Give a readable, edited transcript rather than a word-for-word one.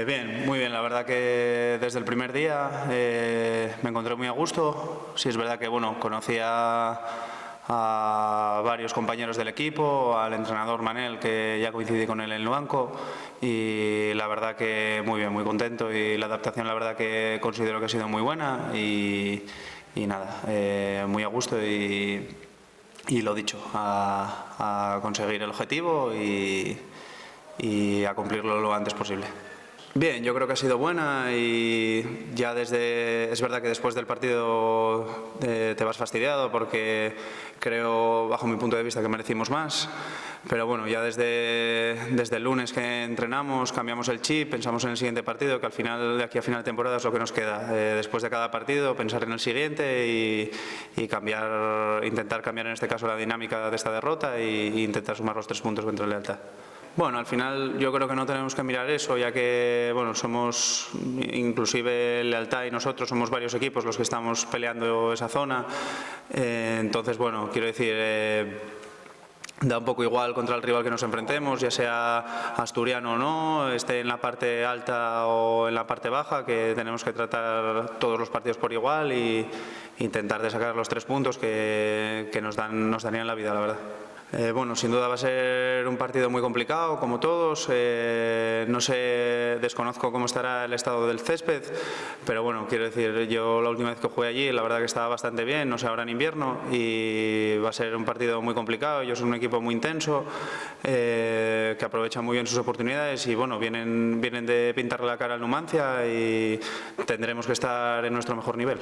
Bien, muy bien. La verdad que desde el primer día me encontré muy a gusto. Sí, es verdad que bueno, conocía a varios compañeros del equipo, al entrenador Manel, que ya coincidí con él en el banco, y la verdad que muy bien, muy contento, y la adaptación la verdad que considero que ha sido muy buena y nada, muy a gusto y lo dicho, a conseguir el objetivo y a cumplirlo lo antes posible. Bien, yo creo que ha sido buena y ya es verdad que después del partido te vas fastidiado porque creo, bajo mi punto de vista, que merecimos más. Pero bueno, ya desde el lunes que entrenamos, cambiamos el chip, pensamos en el siguiente partido, que al final, de aquí a final de temporada es lo que nos queda. Después de cada partido, pensar en el siguiente y intentar cambiar en este caso la dinámica de esta derrota e intentar sumar los 3 puntos contra el Lealtad. Bueno, al final yo creo que no tenemos que mirar eso, ya que bueno, somos, inclusive Lealtad y nosotros, somos varios equipos los que estamos peleando esa zona. Entonces, bueno, quiero decir, da un poco igual contra el rival que nos enfrentemos, ya sea asturiano o no, esté en la parte alta o en la parte baja, que tenemos que tratar todos los partidos por igual y intentar de sacar los 3 puntos que nos darían la vida, la verdad. Bueno, sin duda va a ser un partido muy complicado, como todos. No sé, desconozco cómo estará el estado del césped, pero bueno, quiero decir, yo la última vez que jugué allí, la verdad que estaba bastante bien, no sé ahora en invierno, y va a ser un partido muy complicado. Ellos son un equipo muy intenso, que aprovecha muy bien sus oportunidades y bueno, vienen de pintarle la cara al Numancia y tendremos que estar en nuestro mejor nivel.